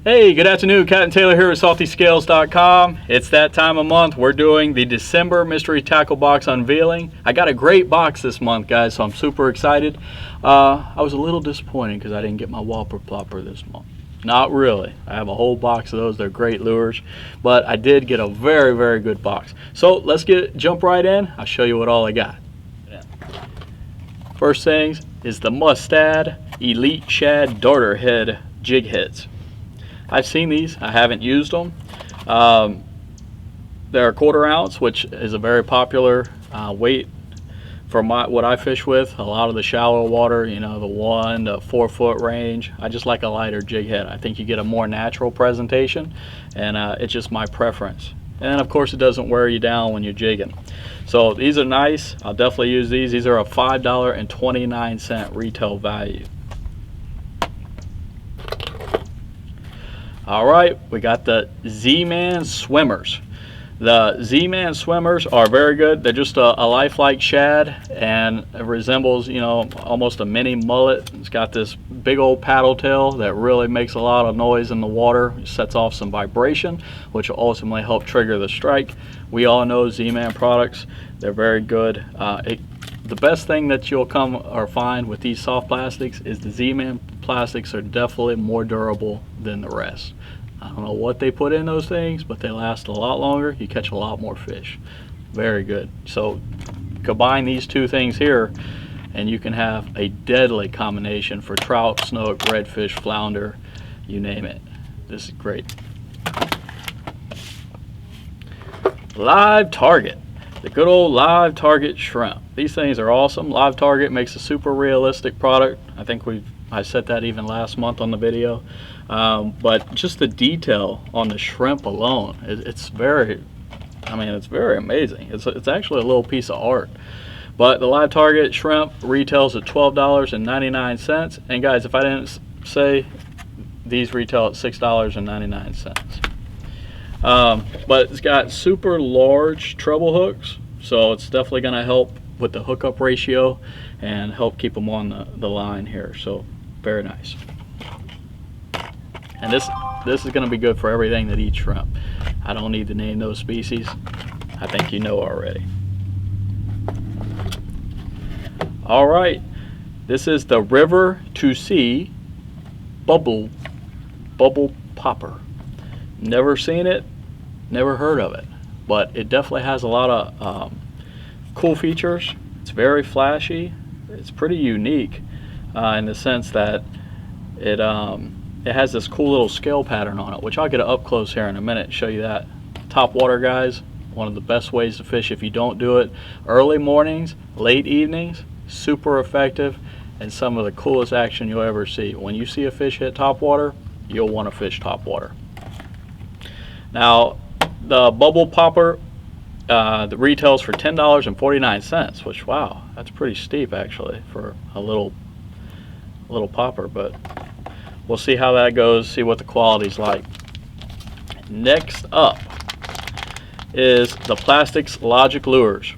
Hey, good afternoon. Captain Taylor here at SaltyScales.com. It's that time of month. We're doing the December mystery tackle box unveiling. I got a great box this month, guys, so I'm super excited. I was a little disappointed because I didn't get my Whopper Plopper this month. Not really. I have a whole box of those. They're great lures, but I did get a very, very good box. So let's jump right in. I'll show you what all I got. First things is the Mustad Elite Shad Darter Head jig heads. I've seen these. I haven't used them. They're a 1/4 ounce, which is a very popular weight for what I fish with. A lot of the shallow water, you know, the 1 to 4 foot range. I just like a lighter jig head. I think you get a more natural presentation, and it's just my preference. And of course, it doesn't wear you down when you're jigging. So these are nice. I'll definitely use these. These are a $5.29 retail value. All right, we got the Z-Man Swimmerz. The Z-Man Swimmerz are very good. They're just a lifelike shad, and it resembles, you know, almost a mini mullet. It's got this big old paddle tail that really makes a lot of noise in the water. It sets off some vibration, which will ultimately help trigger the strike. We all know Z-Man products. They're very good. The best thing that you'll come or find with these soft plastics is the Z-Man plastics are definitely more durable than the rest. I don't know what they put in those things, but they last a lot longer. You catch a lot more fish. Very good. So combine these two things here and you can have a deadly combination for trout, snook, redfish, flounder, you name it. This is great. LiveTarget. The good old LiveTarget shrimp. These things are awesome. LiveTarget makes a super realistic product. I think I said that even last month on the video. But just the detail on the shrimp alone, it's very amazing. It's actually a little piece of art. But the LiveTarget shrimp retails at $12.99. And guys, if I didn't say, these retail at $6.99. But it's got super large treble hooks, so it's definitely going to help with the hookup ratio and help keep them on the line here. So very nice. And this is going to be good for everything that eats shrimp. I don't need to name those species. I think you know already. All right, this is the River to Sea Bubble Popper. Never seen it, never heard of it, but it definitely has a lot of cool features. It's very flashy. It's pretty unique in the sense that it has this cool little scale pattern on it, which I'll get up close here in a minute and show you that. Top water, guys, one of the best ways to fish if you don't do it early mornings, late evenings. Super effective and some of the coolest action you'll ever see. When you see a fish hit top water, you'll want to fish top water. Now, the Bubble Popper, the retails for $10.49, which, wow, that's pretty steep actually for a little popper, but we'll see how that goes, see what the quality's like. Next up is the Plastix Logic Lures.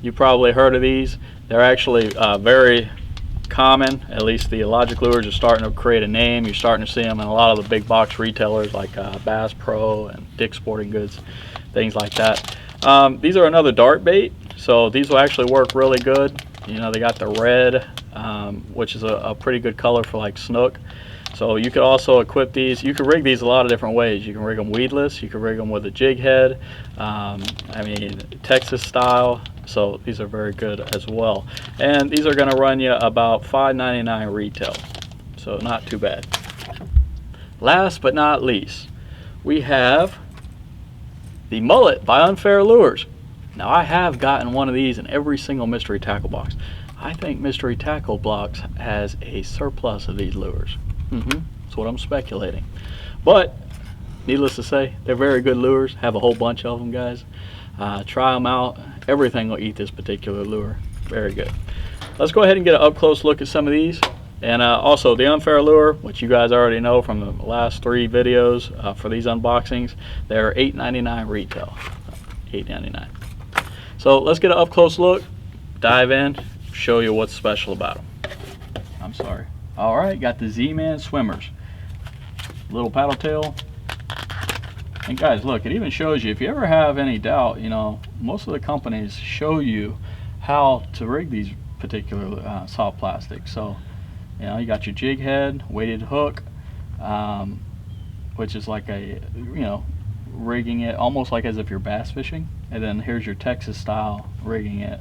You probably heard of these. They're actually very common. At least the Logic Lures are starting to create a name. You're starting to see them in a lot of the big box retailers like Bass Pro and Dick's Sporting Goods, things like that. These are another dart bait, so these will actually work really good. You know, they got the red, which is a pretty good color for like snook. So you could also equip these. You could rig these a lot of different ways. You can rig them weedless. You can rig them with a jig head. I mean, Texas style. So these are very good as well. And these are going to run you about $5.99 retail. So not too bad. Last but not least, we have the Mullet by Unfair Lures. Now, I have gotten one of these in every single mystery tackle box. I think mystery tackle box has a surplus of these lures. That's what I'm speculating. But needless to say, they're very good lures. Have a whole bunch of them, guys. Try them out. Everything will eat this particular lure. Very good. Let's go ahead and get an up-close look at some of these. And also the Unfair Lure, which you guys already know from the last 3 videos for these unboxings, they're $8.99 retail. $8.99. So let's get an up-close look, dive in, show you what's special about them. I'm sorry. All right, got the Z-Man Swimmerz. little paddle tail. And guys, look, it even shows you, if you ever have any doubt, you know, most of the companies show you how to rig these particular soft plastics. So, you know, you got your jig head, weighted hook, which is like a, you know, rigging it almost like as if you're bass fishing. And then here's your Texas style rigging it,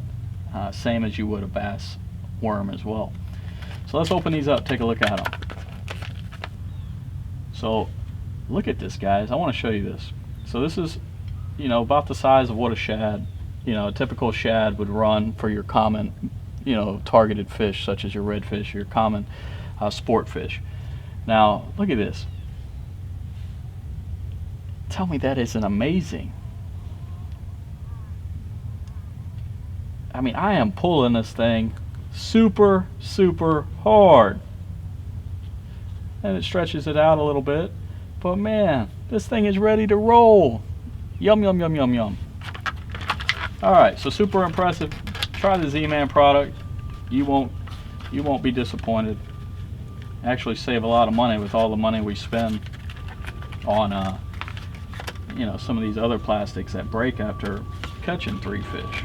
same as you would a bass worm as well. So let's open these up, take a look at them. So look at this, guys. I want to show you this. So this is, you know, about the size of what a shad, you know, a typical shad would run for your common, you know, targeted fish such as your redfish, your common sport fish. Now look at this. Tell me that isn't amazing. I mean, I am pulling this thing super hard, and it stretches it out a little bit, but man, this thing is ready to roll. Yum yum yum yum yum. All right, so super impressive. Try the Z-Man product. You won't be disappointed. Actually save a lot of money with all the money we spend on you know, some of these other plastics that break after catching 3 fish.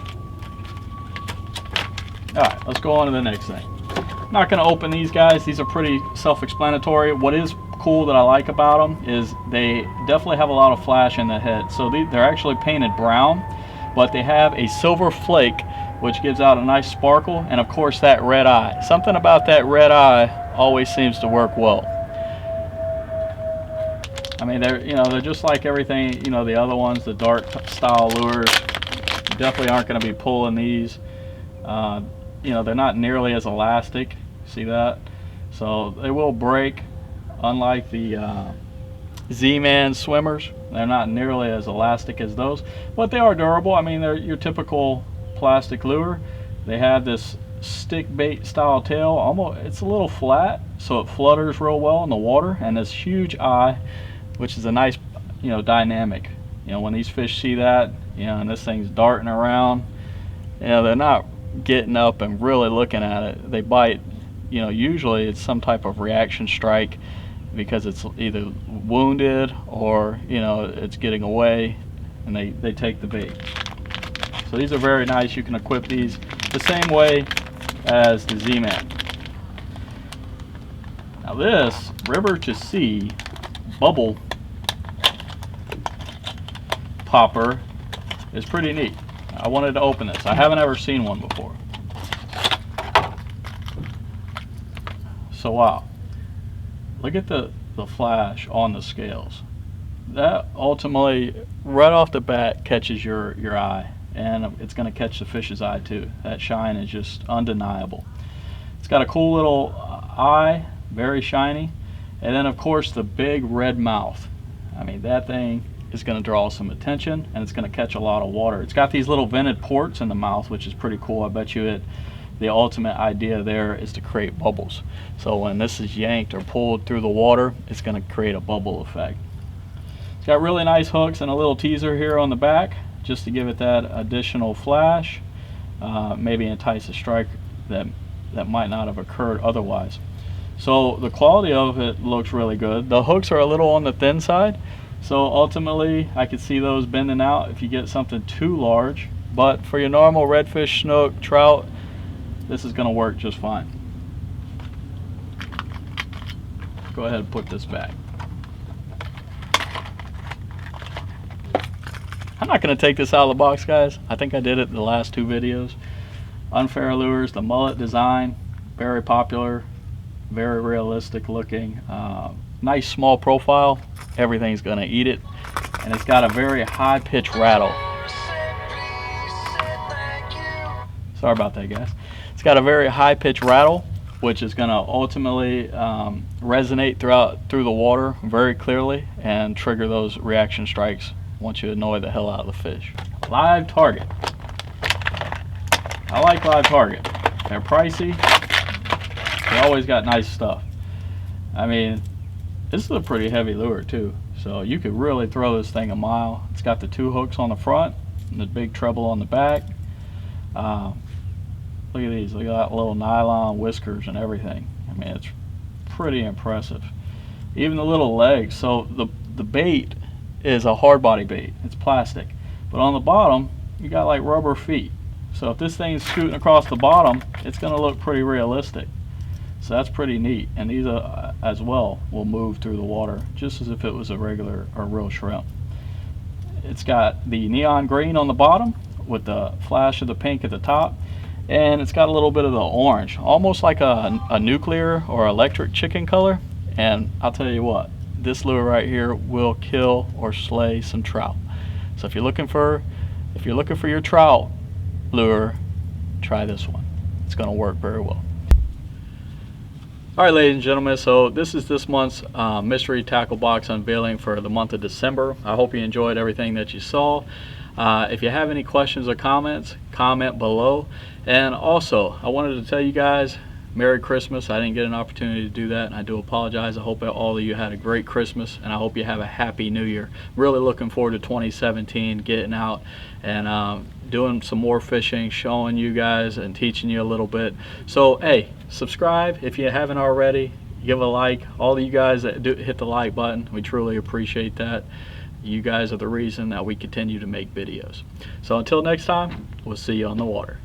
Alright, let's go on to the next thing. I'm not going to open these, guys. These are pretty self-explanatory. What is cool that I like about them is they definitely have a lot of flash in the head. So they're actually painted brown, but they have a silver flake, which gives out a nice sparkle, and of course that red eye. Something about that red eye always seems to work well. I mean, they're just like everything, you know, the other ones, the dart style lures. You definitely aren't going to be pulling these. You know, they're not nearly as elastic. See that? So they will break, unlike the Z-Man Swimmerz. They're not nearly as elastic as those, but they are durable. I mean, they're your typical plastic lure. They have this stick bait style tail. Almost, it's a little flat, so it flutters real well in the water, and this huge eye, which is a nice, you know, dynamic. You know, when these fish see that, you know, and this thing's darting around, you know, they're not getting up and really looking at it. They bite, you know, usually it's some type of reaction strike because it's either wounded or, you know, it's getting away, and they take the bait. So these are very nice. You can equip these the same way as the Z-Man. Now this river to sea bubble popper is pretty neat. I wanted to open this. I haven't ever seen one before. So wow, look at the flash on the scales. That ultimately right off the bat catches your eye, and it's going to catch the fish's eye too. That shine is just undeniable. It's got a cool little eye, very shiny, and then of course the big red mouth. I mean, that thing is going to draw some attention, and it's going to catch a lot of water. It's got these little vented ports in the mouth, which is pretty cool. I bet you the ultimate idea there is to create bubbles. So when this is yanked or pulled through the water, it's going to create a bubble effect. It's got really nice hooks and a little teaser here on the back, just to give it that additional flash, maybe entice a strike that might not have occurred otherwise. So the quality of it looks really good. The hooks are a little on the thin side, so ultimately I could see those bending out if you get something too large, but for your normal redfish, snook, trout, this is going to work just fine. Go ahead and put this back. I'm not going to take this out of the box, guys. I think I did it in the last 2 videos. Unfair lures, the mullet design, very popular, very realistic looking, nice small profile. Everything's going to eat it, and it's got a very high pitch rattle. Sorry about that, guys. It's got a very high pitch rattle, which is going to ultimately resonate through the water very clearly and trigger those reaction strikes once you annoy the hell out of the fish. LiveTarget. I like LiveTarget. They're pricey. They always got nice stuff. I mean, this is a pretty heavy lure too, so you could really throw this thing a mile. It's got the 2 hooks on the front and the big treble on the back. Look at these. Look at that little nylon whiskers and everything. I mean, it's pretty impressive. even the little legs. So the bait is a hard body bait. It's plastic, but on the bottom you got like rubber feet. So if this thing's shooting across the bottom, it's going to look pretty realistic. So that's pretty neat. And these as well will move through the water just as if it was a regular or real shrimp. It's got the neon green on the bottom with the flash of the pink at the top, and it's got a little bit of the orange, almost like a nuclear or electric chicken color. And I'll tell you what, this lure right here will kill or slay some trout. So if you're looking for your trout lure, try this one. It's going to work very well. Alright, ladies and gentlemen, so this is this month's mystery tackle box unveiling for the month of December. I hope you enjoyed everything that you saw. If you have any questions or comments, comment below. And also, I wanted to tell you guys, Merry Christmas. I didn't get an opportunity to do that, and I do apologize. I hope all of you had a great Christmas, and I hope you have a happy New Year. Really looking forward to 2017, getting out and doing some more fishing, showing you guys and teaching you a little bit. So, hey, subscribe if you haven't already. Give a like. All of you guys that do hit the like button, we truly appreciate that. You guys are the reason that we continue to make videos. So until next time, we'll see you on the water.